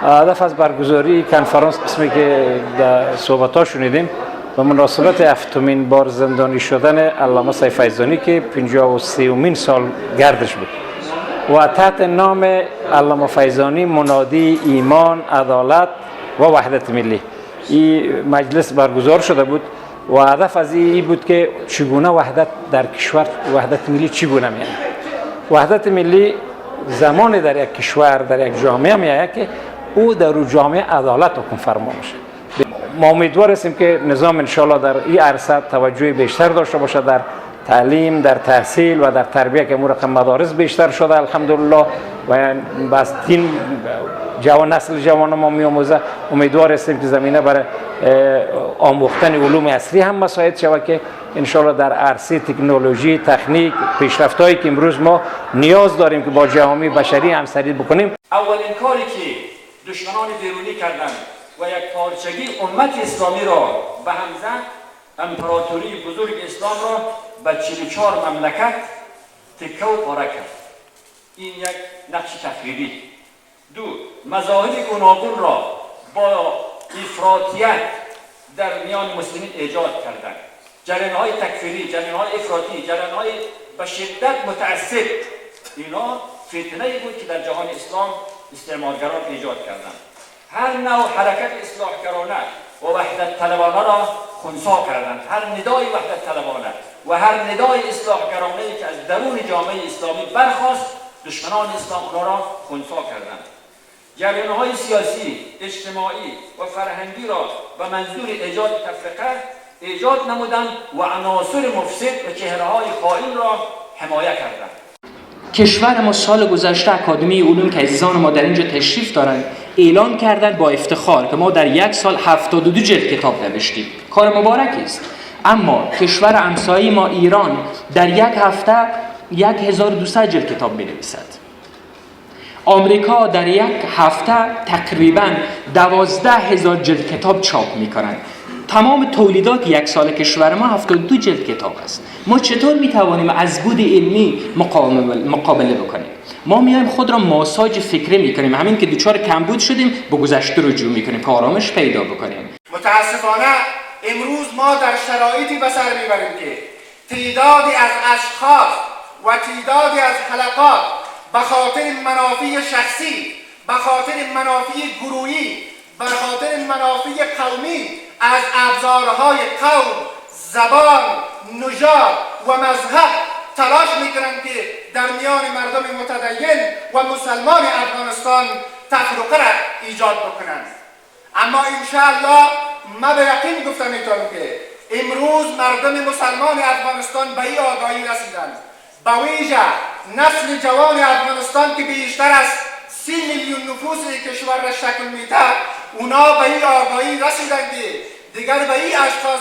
هدف از برگزاری کنفرانس قسمی که در صحبت‌ها شنیدیم به مناسبت هفتمین بار زندانی شدن علامه سیف فیضانی که 53مین سال گردش بود و تحت نام علامه فیضانی منادی ایمان، عدالت و وحدت ملی این مجلس برگزار شده بود و هدف از این بود که چگونه وحدت در کشور، وحدت ملی چگونه میاد. وحدت ملی زمان در یک کشور، در یک جامعه میاد که او در اون جامعه عدالت حکم فرما باشه. ما امیدوار هستیم که نظام انشالله در این عرصه توجه بیشتر داشته باشه، در تعلیم، در تحصیل و در تربیه که رقم مدارس بیشتر شده الحمدلله و بس تین نسل جوان ما میآموزه. امیدوار هستیم که زمینه برای آموختن علوم عصری هم مساعد شود که انشالله در عرصه تکنولوژی، تکنیک، پیشرفت‌هایی که امروز ما نیاز داریم که با جوامع بشری همسری بکنیم. اولین کاری که دشمنان بیرونی کردند و یک پارچگی امت اسلامی را به هم زد، امپراتوری بزرگ اسلام را به 44 مملکت تکه و پاره کرد. این یک نقش تخریبی. دو، مذاهب گوناگون را با افراطیت در میان مسلمین ایجاد کردند. جریان‌های تکفیری، جریان‌های افراطی، جریان‌های به شدت متعصب، اینا فتنه‌ای بود که در جهان اسلام استعمارگران ایجاد کردند. هر نوع حرکت اصلاحگرانه و وحدت طلبانه را خنثی کردند. هر ندای وحدت طلبانه و هر ندای اصلاحگرانه‌ای که از درون جامعه اسلامی برخاست، دشمنان اسلام آنها را خنثی کردند. جریان‌های سیاسی، اجتماعی و فرهنگی را به منظور ایجاد تفرقه ایجاد نمودند و عناصر مفسد و چهره‌های خائن را حمایه کردند. کشور ما سال گذشته اکادمی علوم که عزیزان ما در اینجا تشریف دارند اعلان کردند با افتخار که ما در یک سال 72 جلد کتاب نوشتیم. کار مبارکی است. اما کشور همسایه ما ایران در یک هفته 1200 جلد کتاب می‌نویسد. آمریکا در یک هفته تقریباً 12000 جلد کتاب چاپ می‌کنند. تمام تولیدات یک سال کشور ما 72 جلد کتاب است. ما چطور می‌توانیم از بود علمی مقابله بکنیم؟ ما میایم خود را ماساژ فکری می‌کنیم، همین که دوچار کمبود شدیم به گذشته رجوع می‌کنیم که آرامش پیدا بکنیم. متاسفانه امروز ما در شرایطی به سر می‌بریم که تعدادی از اشخاص و تعدادی از حلقات به خاطر منافع شخصی، به خاطر منافع گروهی، به خاطر منافع قومی از ابزارهای قوم، زبان، نژاد و مذهب تلاش میکنند که در میان مردم متدین و مسلمان افغانستان تفرقه را ایجاد بکنند. اما انشاءالله ما به یقین گفتم میتونم که امروز مردم مسلمان افغانستان به این آگاهی رسیدند، به ویژه نسل جوان افغانستان که بیشتر از 30 میلیون نفوس کشور را شکل میده، اونا به این آگاهی رسیدند که دیگر به این اشخاص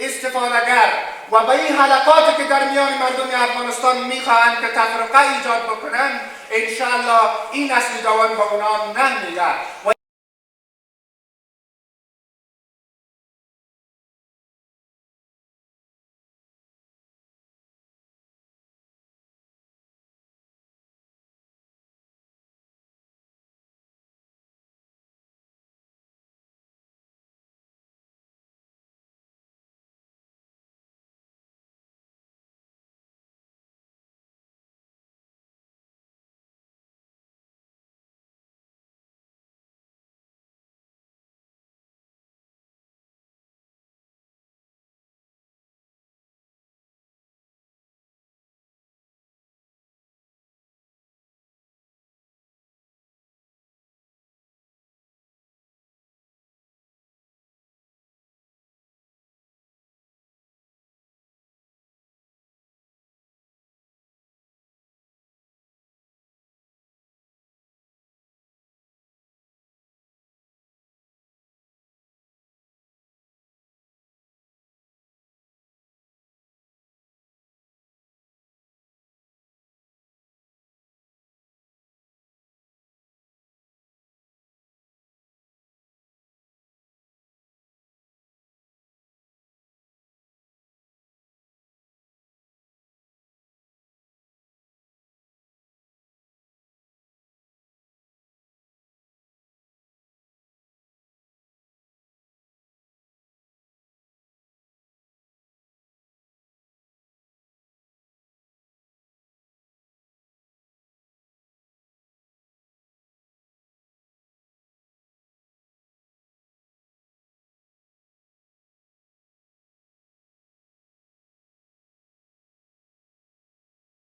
استفادهگر و به این حلقاتی که در میان مردم افغانستان میخواهند که تفرقه ایجاد بکنند، انشاءالله این نسل جوان به اونا نه میده.